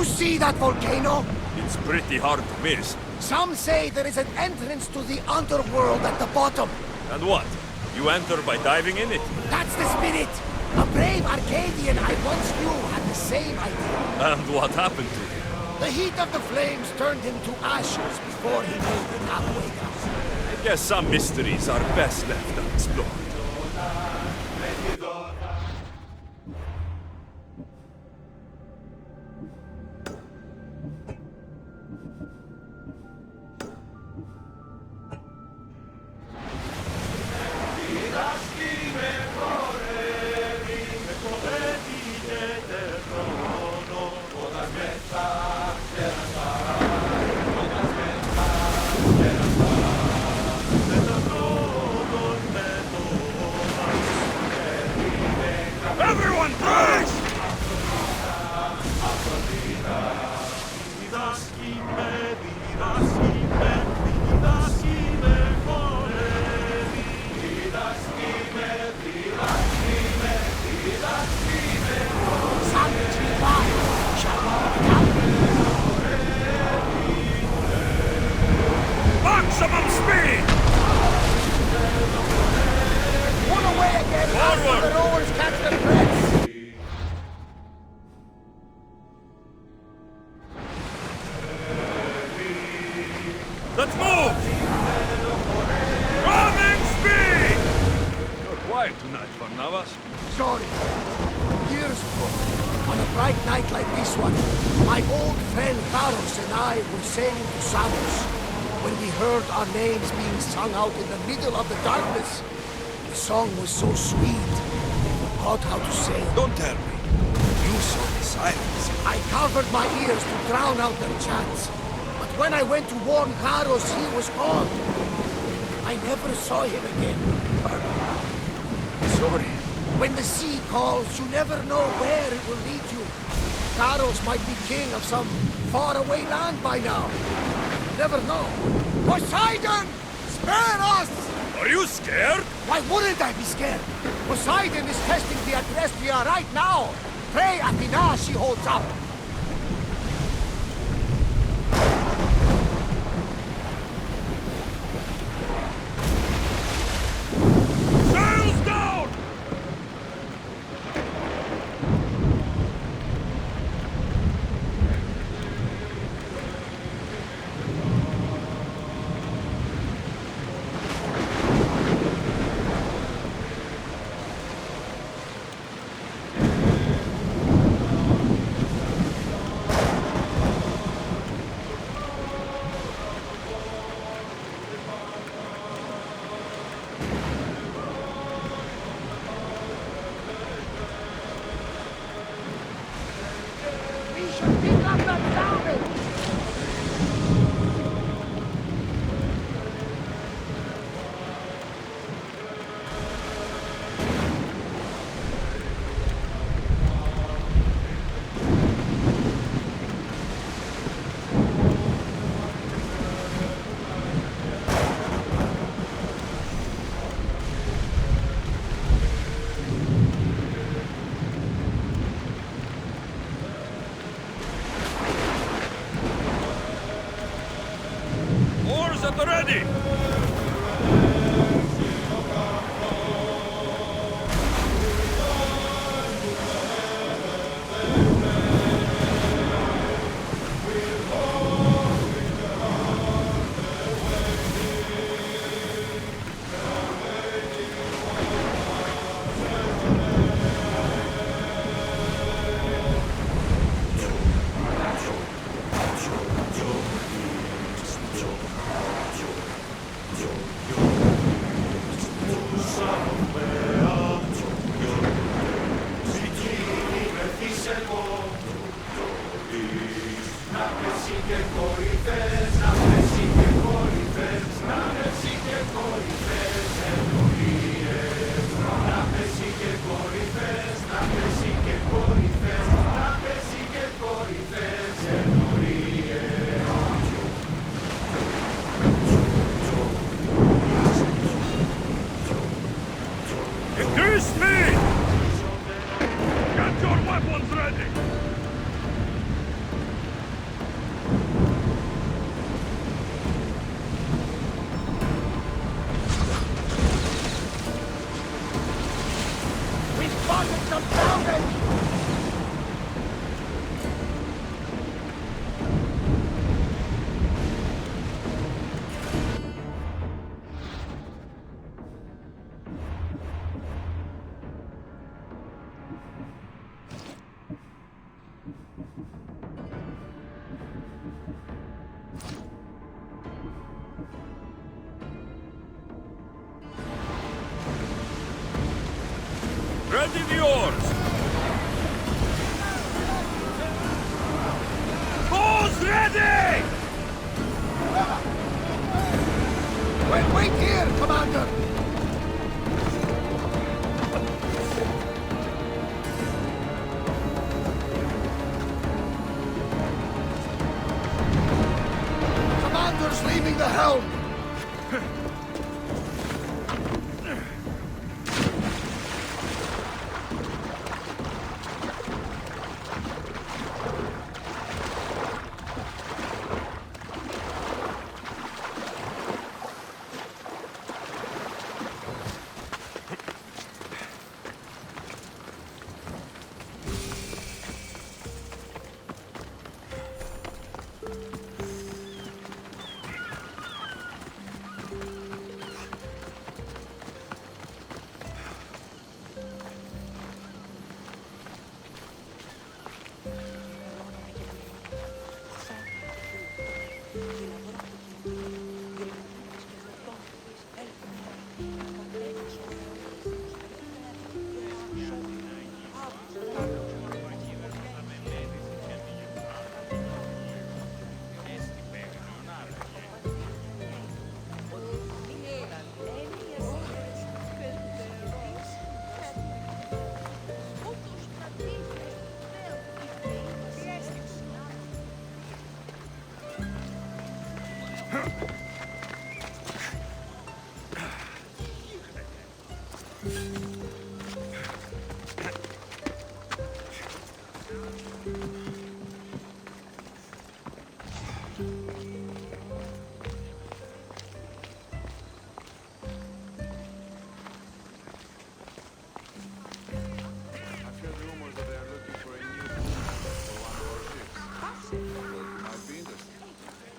You see that volcano? It's pretty hard to miss. Some say there is an entrance to the underworld at the bottom. And what? You enter by diving in it? That's the spirit! A brave Arcadian I once knew had the same idea. And what happened to him? The heat of the flames turned him to ashes before he made it halfway down. I guess some mysteries are best left unexplored. Everyone, brace! Maximum speed! Pull away again Forward! after the rowers catch their breaths! Let's move! Running speed! You're quiet tonight, Barnabas. Sorry. Years ago, on a bright night like this one, my old friend Carlos and I were sailing to Samos when we heard our names being sung out in the middle of the darkness. The song was so sweet, we forgot how to sail. Don't tell me. You saw the silence. I covered my ears to drown out their chants. But when I went to warn Carlos, he was gone. I never saw him again. Sorry. When the sea calls, you never know where it will lead you. Carlos might be king of some faraway land by now. Never know. Poseidon! Spare us! Are you scared? Why wouldn't I be scared? Poseidon is testing the Adrestia right now. Pray Athena she holds up. Sails down! We should pick up that salvage! Oars at the ready! Increase speed! Get your weapons ready! Wait here, Commander! Commander's leaving the helm!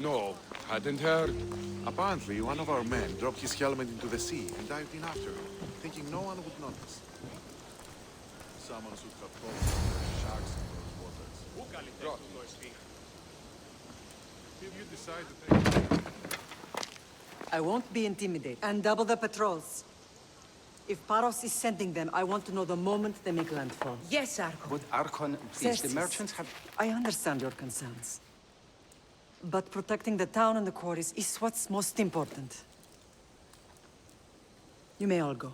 No, hadn't heard. Apparently, one of our men dropped his helmet into the sea and dived in after him, thinking no one would notice. Someone should have told us there are sharks in those waters. Rot. If you decide to take... I won't be intimidated. And double the patrols. If Paros is sending them, I want to know the moment they make landfall. Yes, Archon. But Archon, please, the Certes, merchants have... I understand your concerns. But protecting the town and the quarries is what's most important. You may all go.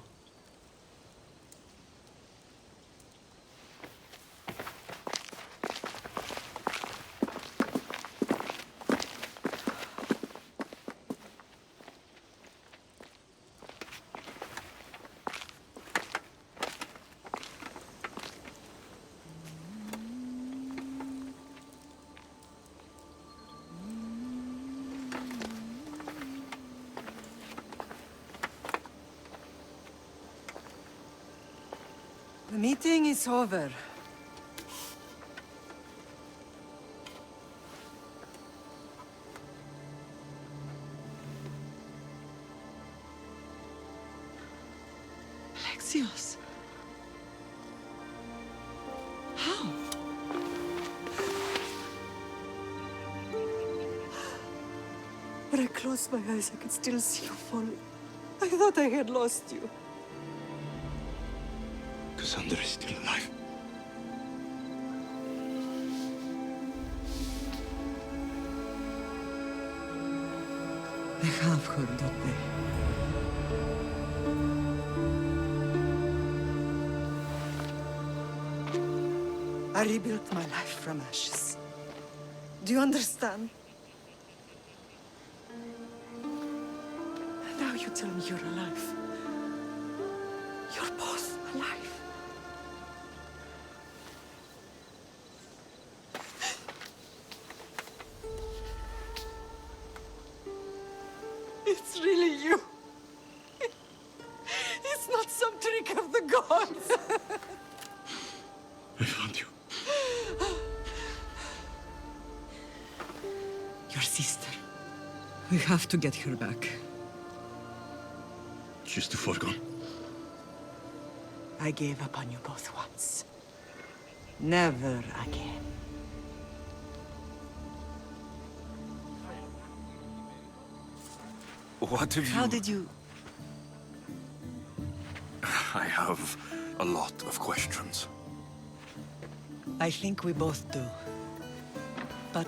The meeting is over. Alexios. How? When I closed my eyes, I could still see you falling. I thought I had lost you. Cassandra is still alive. They have her, don't they? I rebuilt my life from ashes. Do you understand? Now you tell me you're alive. You're both alive. It's really you. It's not some trick of the gods. I found you. Your sister. We have to get her back. She's too far gone. I gave up on you both once. Never again. What have you... How did you... I have a lot of questions. I think we both do. But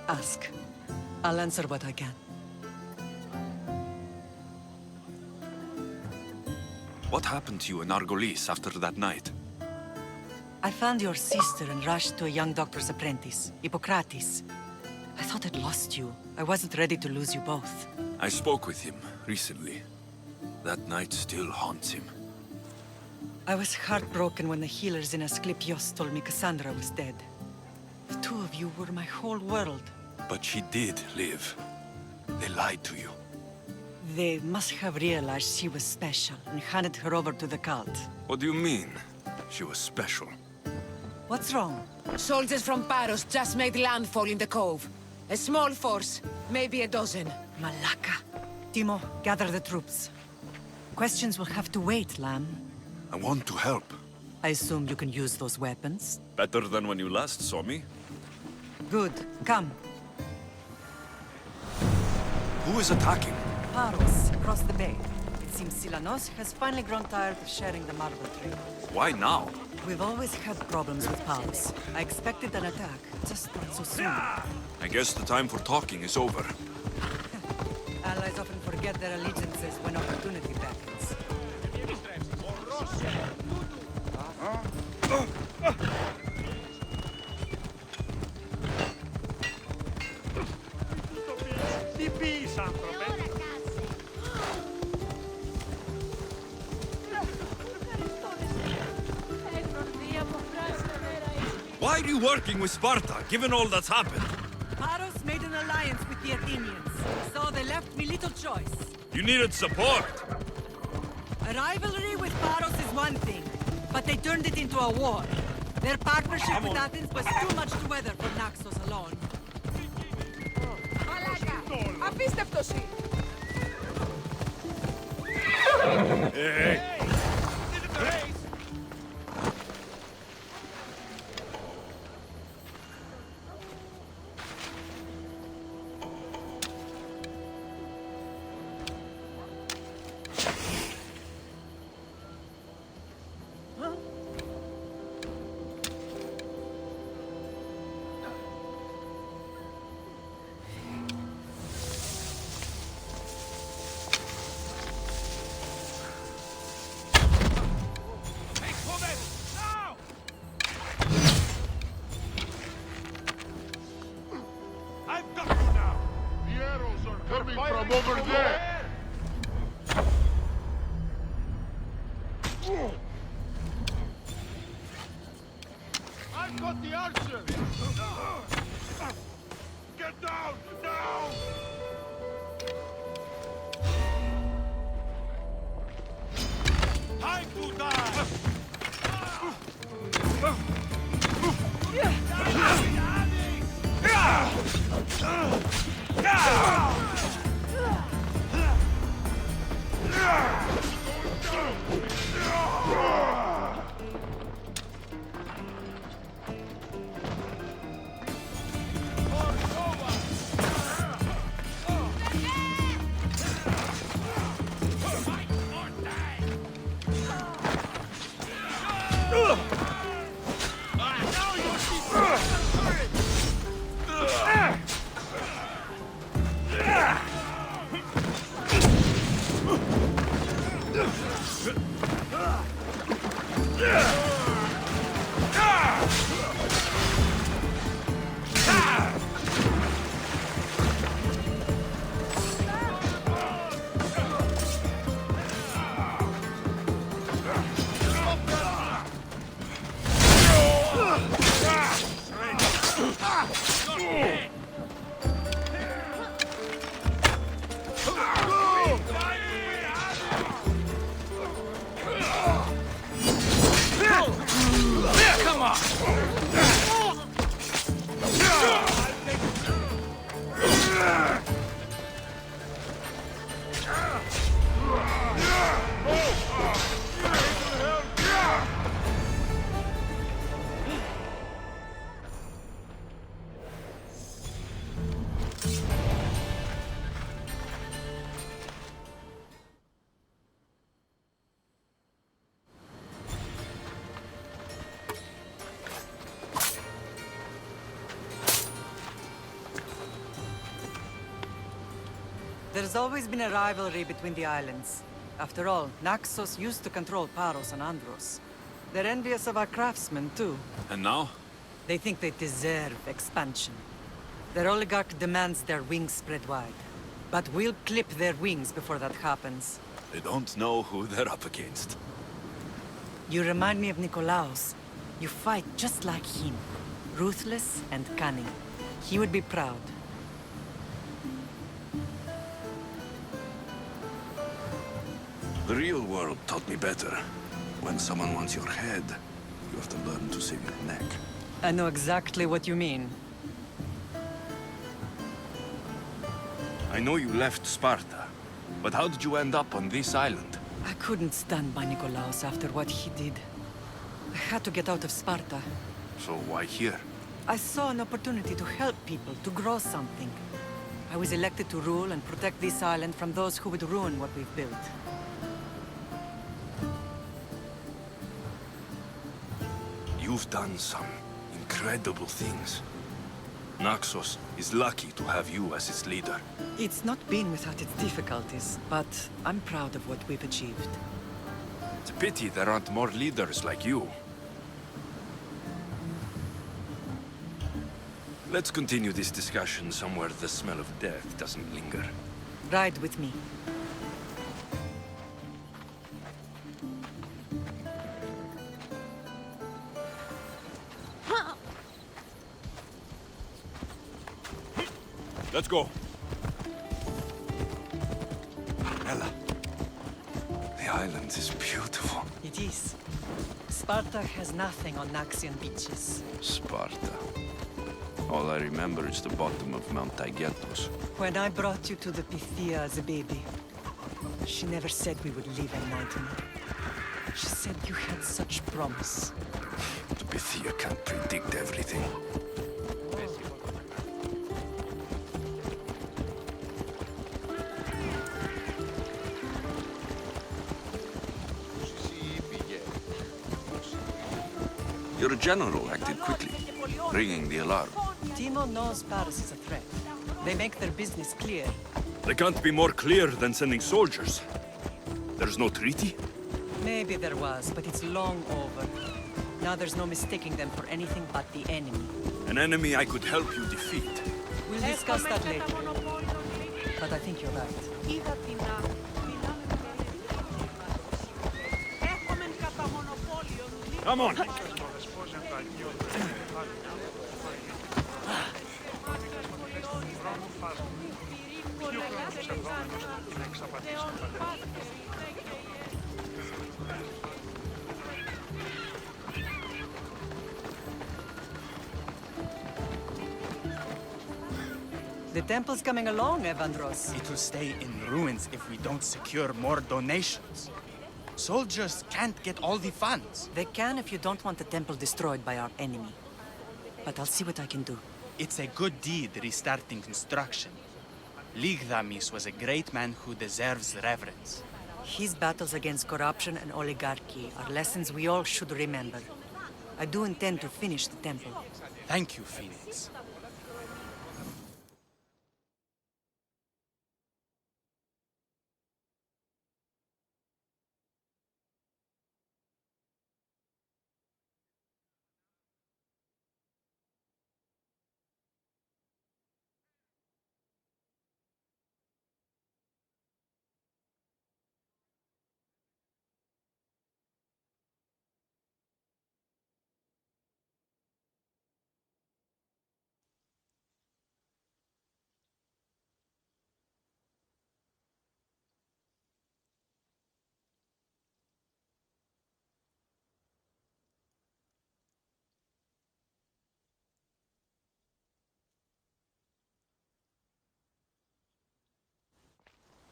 ask. I'll answer what I can. What happened to you in Argolis after that night? I found your sister and rushed to a young doctor's apprentice, Hippocrates. I thought I'd lost you. I wasn't ready to lose you both. I spoke with him recently. That night still haunts him. I was heartbroken when the healers in Asclepios told me Cassandra was dead. The two of you were my whole world. But she did live. They lied to you. They must have realized she was special and handed her over to the cult. What do you mean? She was special. What's wrong? Soldiers from Paros just made landfall in the cove. A small force, maybe a dozen. Malaka. Timo, gather the troops. Questions will have to wait, Lamb. I want to help. I assume you can use those weapons? Better than when you last saw me. Good. Come. Who is attacking? Paros, across the bay. It seems Silanos has finally grown tired of sharing the marble tree. Why now? We've always had problems with Paros. I expected an attack, just not so soon. I guess the time for talking is over. Allies often forget their allegiances when opportunity beckons. Why are you working with Sparta, given all that's happened? Paros made an alliance with the Athenians, so they left me little choice. You needed support. A rivalry with Paros is one thing, but they turned it into a war. Their partnership with Athens was too much to weather for Naxos alone. Μαλάκα! Απίστευτος! Hey! From over there! I've got the archer! Get down! Down! Time to die! There's always been a rivalry between the islands. After all, Naxos used to control Paros and Andros. They're envious of our craftsmen, too. And now? They think they deserve expansion. Their oligarch demands their wings spread wide. But we'll clip their wings before that happens. They don't know who they're up against. You remind me of Nikolaos. You fight just like him. Ruthless and cunning. He would be proud. The real world taught me better. When someone wants your head, you have to learn to save your neck. I know exactly what you mean. I know you left Sparta, but how did you end up on this island? I couldn't stand by Nikolaos after what he did. I had to get out of Sparta. So why here? I saw an opportunity to help people, to grow something. I was elected to rule and protect this island from those who would ruin what we've built. You've done some incredible things. Naxos is lucky to have you as its leader. It's not been without its difficulties, but I'm proud of what we've achieved. It's a pity there aren't more leaders like you. Let's continue this discussion somewhere the smell of death doesn't linger. Ride with me. Let's go. Ella, the island is beautiful. It is. Sparta has nothing on Naxian beaches. Sparta. All I remember is the bottom of Mount Taygetos. When I brought you to the Pythia as a baby, she never said we would live enlightened. She said you had such promise. The Pythia can't predict everything. Your general acted quickly, ringing the alarm. Timo knows Paris is a threat. They make their business clear. They can't be more clear than sending soldiers. There's no treaty? Maybe there was, but it's long over. Now there's no mistaking them for anything but the enemy. An enemy I could help you defeat. We'll discuss that later. But I think you're right. Come on! The temple's coming along, Evandros. It will stay in ruins if we don't secure more donations. Soldiers can't get all the funds. They can if you don't want the temple destroyed by our enemy. But I'll see what I can do. It's a good deed restarting construction. Ligdamis was a great man who deserves reverence. His battles against corruption and oligarchy are lessons we all should remember. I do intend to finish the temple. Thank you, Phoenix.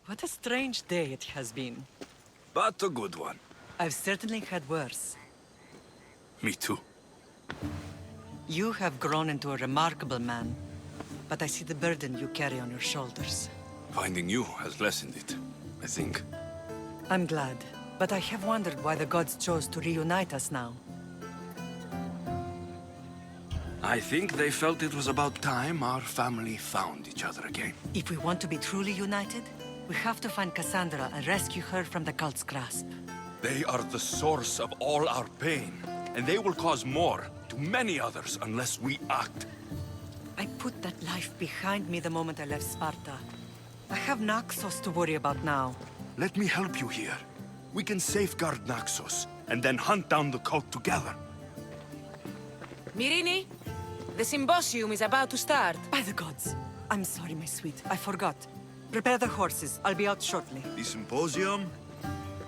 What a strange day it has been. But a good one. I've certainly had worse. Me too. You have grown into a remarkable man, but I see the burden you carry on your shoulders. Finding you has lessened it, I think. I'm glad, but I have wondered why the gods chose to reunite us now. I think they felt it was about time our family found each other again. If we want to be truly united, We have to find Cassandra and rescue her from the cult's grasp. They are the source of all our pain, and they will cause more to many others unless we act. I put that life behind me the moment I left Sparta. I have Naxos to worry about now. Let me help you here. We can safeguard Naxos, and then hunt down the cult together. Myrrine, the symposium is about to start. By the gods. I'm sorry, my sweet. I forgot. Prepare the horses. I'll be out shortly. The symposium?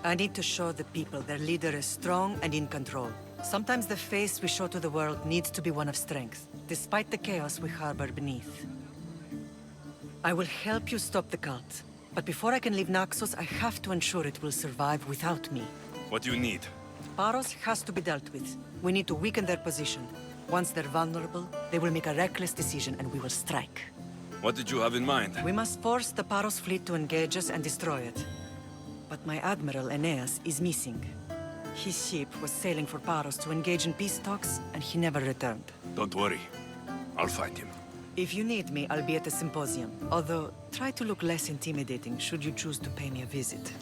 I need to show the people their leader is strong and in control. Sometimes the face we show to the world needs to be one of strength, despite the chaos we harbor beneath. I will help you stop the cult. But before I can leave Naxos, I have to ensure it will survive without me. What do you need? Paros has to be dealt with. We need to weaken their position. Once they're vulnerable, they will make a reckless decision and we will strike. What did you have in mind? We must force the Paros fleet to engage us and destroy it. But my admiral, Aeneas, is missing. His ship was sailing for Paros to engage in peace talks, and he never returned. Don't worry. I'll find him. If you need me, I'll be at the symposium. Although, try to look less intimidating should you choose to pay me a visit.